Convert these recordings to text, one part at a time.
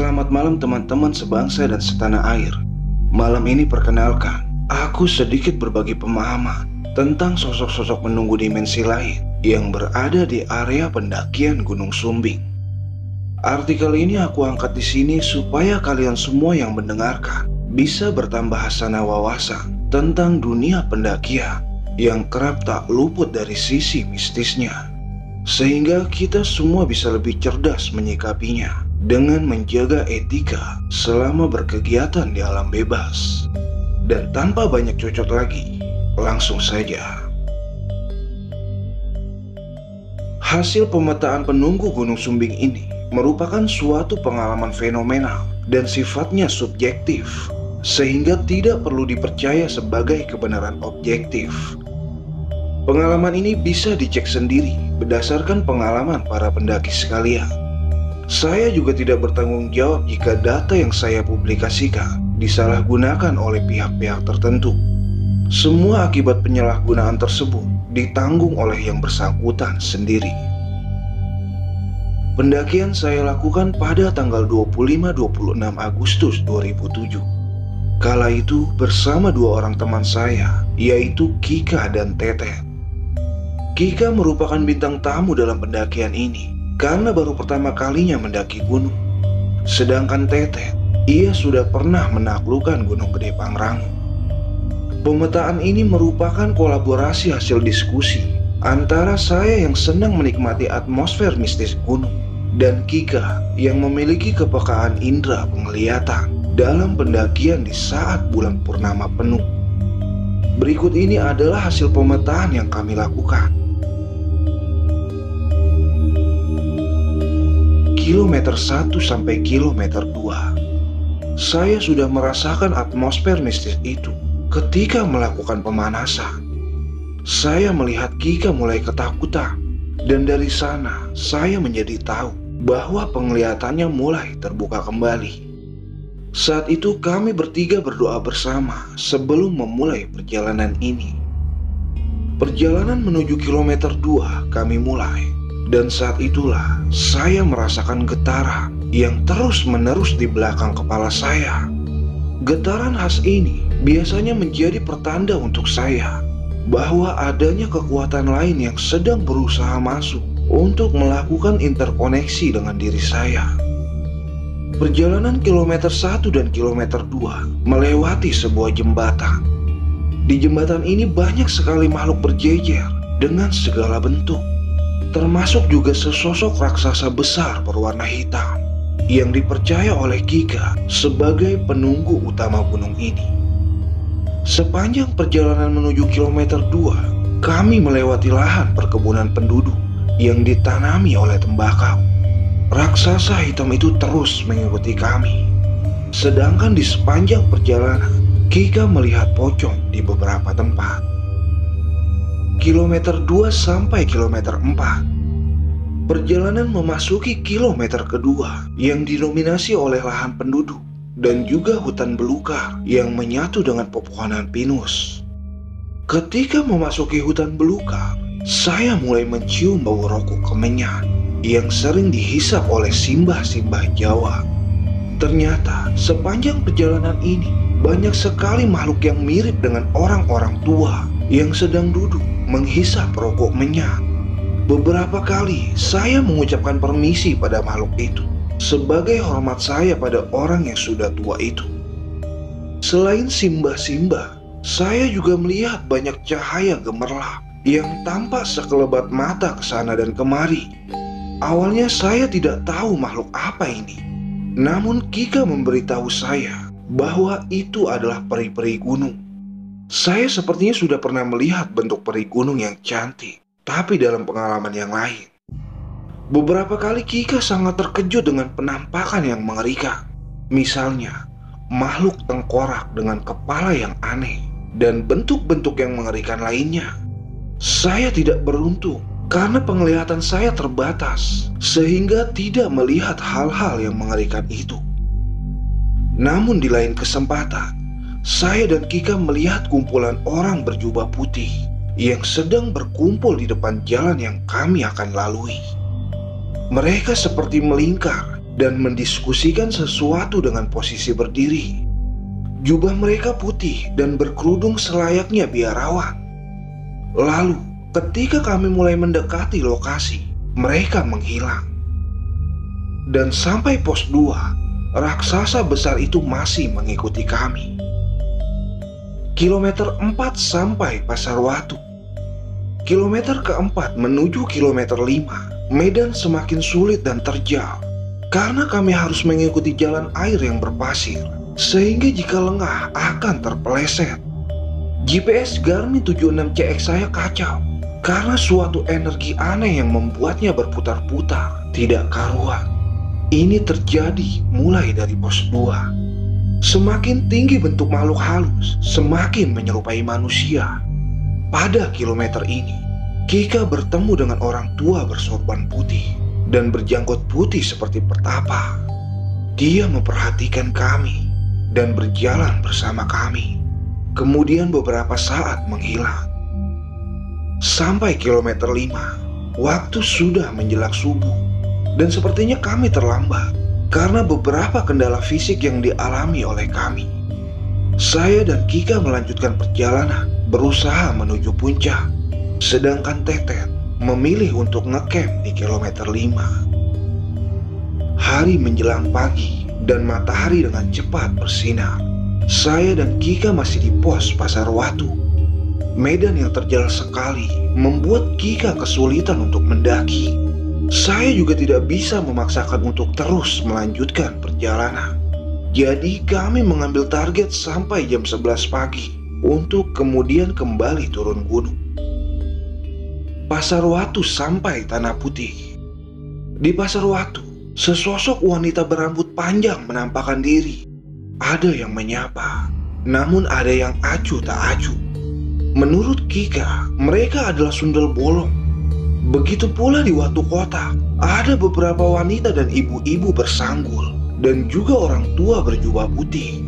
Selamat malam teman-teman sebangsa dan setanah air. Malam ini perkenalkan, aku sedikit berbagi pemahaman tentang sosok-sosok penunggu dimensi lain yang berada di area pendakian Gunung Sumbing. Artikel ini aku angkat di sini supaya kalian semua yang mendengarkan bisa bertambah hasanah wawasan tentang dunia pendakian yang kerap tak luput dari sisi mistisnya, sehingga kita semua bisa lebih cerdas menyikapinya dengan menjaga etika selama berkegiatan di alam bebas. Dan tanpa banyak cocot lagi, langsung saja. Hasil pemetaan penunggu Gunung Sumbing ini merupakan suatu pengalaman fenomenal dan sifatnya subjektif, sehingga tidak perlu dipercaya sebagai kebenaran objektif. Pengalaman ini bisa dicek sendiri berdasarkan pengalaman para pendaki sekalian. Saya juga tidak bertanggung jawab jika data yang saya publikasikan disalahgunakan oleh pihak-pihak tertentu. Semua akibat penyalahgunaan tersebut ditanggung oleh yang bersangkutan sendiri. Pendakian saya lakukan pada tanggal 25-26 Agustus 2007. Kala itu bersama dua orang teman saya, yaitu Kika dan Tetet. Kika merupakan bintang tamu dalam pendakian ini karena baru pertama kalinya mendaki gunung. Sedangkan Tetet, ia sudah pernah menaklukkan Gunung Gede Pangrango. Pemetaan ini merupakan kolaborasi hasil diskusi antara saya yang senang menikmati atmosfer mistis gunung dan Kika yang memiliki kepekaan indera penglihatan dalam pendakian di saat bulan purnama penuh. Berikut ini adalah hasil pemetaan yang kami lakukan. Kilometer 1 sampai kilometer 2. Saya sudah merasakan atmosfer mistis itu ketika melakukan pemanasan. Saya melihat Kika mulai ketakutan, dan dari sana saya menjadi tahu bahwa penglihatannya mulai terbuka kembali. Saat itu kami bertiga berdoa bersama sebelum memulai perjalanan ini. Perjalanan menuju kilometer 2 kami mulai. Dan saat itulah saya merasakan getaran yang terus-menerus di belakang kepala saya. Getaran khas ini biasanya menjadi pertanda untuk saya bahwa adanya kekuatan lain yang sedang berusaha masuk untuk melakukan interkoneksi dengan diri saya. Perjalanan kilometer 1 dan kilometer 2 melewati sebuah jembatan. Di jembatan ini banyak sekali makhluk berjejer dengan segala bentuk, termasuk juga sesosok raksasa besar berwarna hitam yang dipercaya oleh Kika sebagai penunggu utama gunung ini. Sepanjang perjalanan menuju kilometer 2, kami melewati lahan perkebunan penduduk yang ditanami oleh tembakau. Raksasa hitam itu terus mengikuti kami. Sedangkan di sepanjang perjalanan, Kika melihat pocong di beberapa tempat. Kilometer 2 sampai kilometer 4. Perjalanan memasuki kilometer kedua yang didominasi oleh lahan penduduk dan juga hutan belukar yang menyatu dengan pepohonan pinus. Ketika memasuki hutan belukar, saya mulai mencium bau rokok kemenyan yang sering dihisap oleh simbah-simbah Jawa. Ternyata sepanjang perjalanan ini banyak sekali makhluk yang mirip dengan orang-orang tua yang sedang duduk menghisap rokok menyan. Beberapa kali saya mengucapkan permisi pada makhluk itu sebagai hormat saya pada orang yang sudah tua itu. Selain simbah-simbah, saya juga melihat banyak cahaya gemerlap yang tampak sekelebat mata ke sana dan kemari. Awalnya saya tidak tahu makhluk apa ini, namun Kika memberitahu saya bahwa itu adalah peri-peri gunung. Saya sepertinya sudah pernah melihat bentuk peri gunung yang cantik, tapi dalam pengalaman yang lain. Beberapa kali Kika sangat terkejut dengan penampakan yang mengerikan. Misalnya, makhluk tengkorak dengan kepala yang aneh dan bentuk-bentuk yang mengerikan lainnya. Saya tidak beruntung karena penglihatan saya terbatas, sehingga tidak melihat hal-hal yang mengerikan itu. Namun di lain kesempatan, saya dan Kika melihat kumpulan orang berjubah putih yang sedang berkumpul di depan jalan yang kami akan lalui. Mereka seperti melingkar dan mendiskusikan sesuatu dengan posisi berdiri. Jubah mereka putih dan berkerudung selayaknya biarawan. Lalu, ketika kami mulai mendekati lokasi, mereka menghilang. Dan sampai pos 2, raksasa besar itu masih mengikuti kami. Kilometer 4 sampai Pasar Watu. Kilometer keempat menuju kilometer 5, medan semakin sulit dan terjal karena kami harus mengikuti jalan air yang berpasir, sehingga jika lengah akan terpeleset. GPS Garmin 76CX saya kacau karena suatu energi aneh yang membuatnya berputar-putar tidak karuan. Ini terjadi mulai dari pos 2. Semakin tinggi bentuk makhluk halus, semakin menyerupai manusia. Pada kilometer ini, Kika bertemu dengan orang tua bersorban putih dan berjanggut putih seperti pertapa. Dia memperhatikan kami dan berjalan bersama kami. Kemudian beberapa saat menghilang. Sampai kilometer 5, waktu sudah menjelang subuh. Dan sepertinya kami terlambat karena beberapa kendala fisik yang dialami oleh kami. Saya dan Kika melanjutkan perjalanan berusaha menuju puncak, sedangkan Tetet memilih untuk ngecamp di kilometer 5. Hari menjelang pagi dan matahari dengan cepat bersinar. Saya dan Kika masih di pos Pasar Watu. Medan yang terjal sekali membuat Kika kesulitan untuk mendaki. Saya juga tidak bisa memaksakan untuk terus melanjutkan perjalanan. Jadi kami mengambil target sampai jam 11 pagi untuk kemudian kembali turun gunung. Pasar Watu sampai Tanah Putih. Di Pasar Watu, sesosok wanita berambut panjang menampakkan diri. Ada yang menyapa, namun ada yang acuh tak acuh. Menurut Kika, mereka adalah sundel bolong. Begitu pula di Watu Kota, ada beberapa wanita dan ibu-ibu bersanggul dan juga orang tua berjubah putih.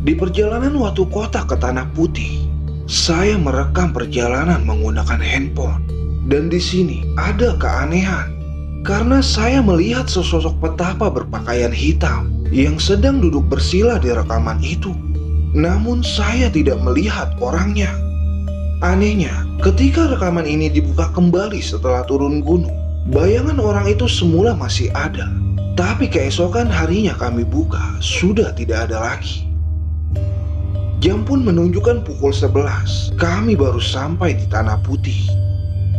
Di perjalanan Watu Kota ke Tanah Putih, saya merekam perjalanan menggunakan handphone. Dan di sini ada keanehan karena saya melihat sesosok petapa berpakaian hitam yang sedang duduk bersila di rekaman itu. Namun saya tidak melihat orangnya. Anehnya, ketika rekaman ini dibuka kembali setelah turun gunung, bayangan orang itu semula masih ada. Tapi keesokan harinya kami buka, sudah tidak ada lagi. Jam pun menunjukkan pukul 11. Kami baru sampai di Tanah Putih.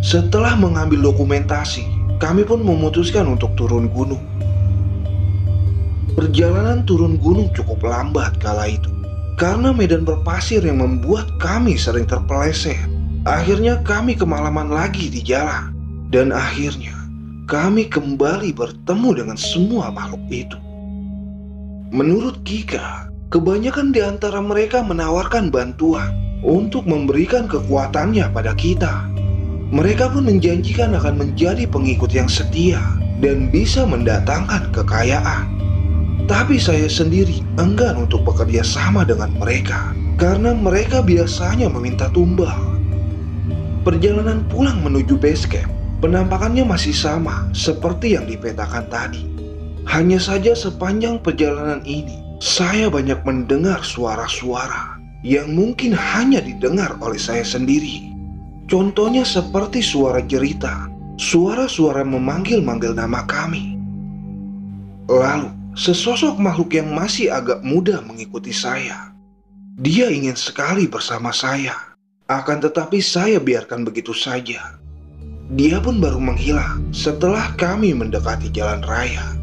Setelah mengambil dokumentasi, kami pun memutuskan untuk turun gunung. Perjalanan turun gunung cukup lambat kala itu karena medan berpasir yang membuat kami sering terpeleset. Akhirnya kami kemalaman lagi di jalan. Dan akhirnya kami kembali bertemu dengan semua makhluk itu. Menurut Kika, kebanyakan di antara mereka menawarkan bantuan untuk memberikan kekuatannya pada kita. Mereka pun menjanjikan akan menjadi pengikut yang setia dan bisa mendatangkan kekayaan. Tapi saya sendiri enggan untuk bekerja sama dengan mereka karena mereka biasanya meminta tumbal. Perjalanan pulang menuju base camp, penampakannya masih sama seperti yang dipetakan tadi. Hanya saja sepanjang perjalanan ini, saya banyak mendengar suara-suara yang mungkin hanya didengar oleh saya sendiri. Contohnya seperti suara jerita, suara-suara memanggil-manggil nama kami. Lalu, sesosok makhluk yang masih agak muda mengikuti saya. Dia ingin sekali bersama saya, akan tetapi saya biarkan begitu saja. Dia pun baru menghilang setelah kami mendekati jalan raya.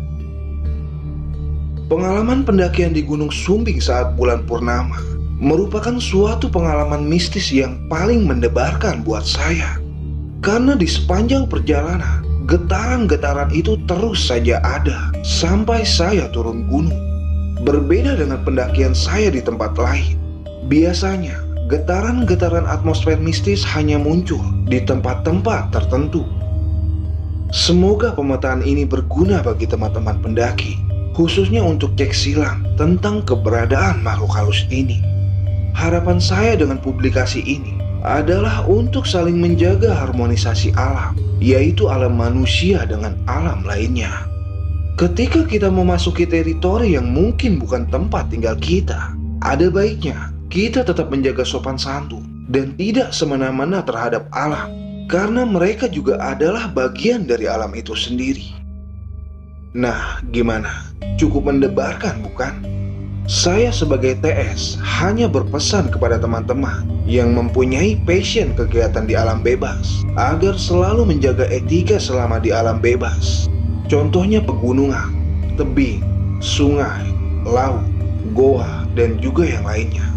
Pengalaman pendakian di Gunung Sumbing saat bulan purnama merupakan suatu pengalaman mistis yang paling mendebarkan buat saya. Karena di sepanjang perjalanan, getaran-getaran itu terus saja ada sampai saya turun gunung. Berbeda dengan pendakian saya di tempat lain. Biasanya, getaran-getaran atmosfer mistis hanya muncul di tempat-tempat tertentu. Semoga pemetaan ini berguna bagi teman-teman pendaki, khususnya untuk cek silang tentang keberadaan makhluk halus ini. Harapan saya dengan publikasi ini adalah untuk saling menjaga harmonisasi alam, yaitu alam manusia dengan alam lainnya. Ketika kita memasuki teritori yang mungkin bukan tempat tinggal kita, ada baiknya kita tetap menjaga sopan santun dan tidak semena-mena terhadap alam, karena mereka juga adalah bagian dari alam itu sendiri. Nah, gimana? Cukup mendebarkan, bukan? Saya sebagai TS hanya berpesan kepada teman-teman yang mempunyai passion kegiatan di alam bebas agar selalu menjaga etika selama di alam bebas. Contohnya pegunungan, tebing, sungai, laut, goa, dan juga yang lainnya.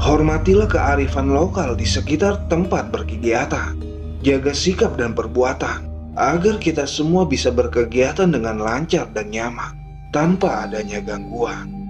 Hormatilah kearifan lokal di sekitar tempat berkegiatan. Jaga sikap dan perbuatan agar kita semua bisa berkegiatan dengan lancar dan nyaman tanpa adanya gangguan.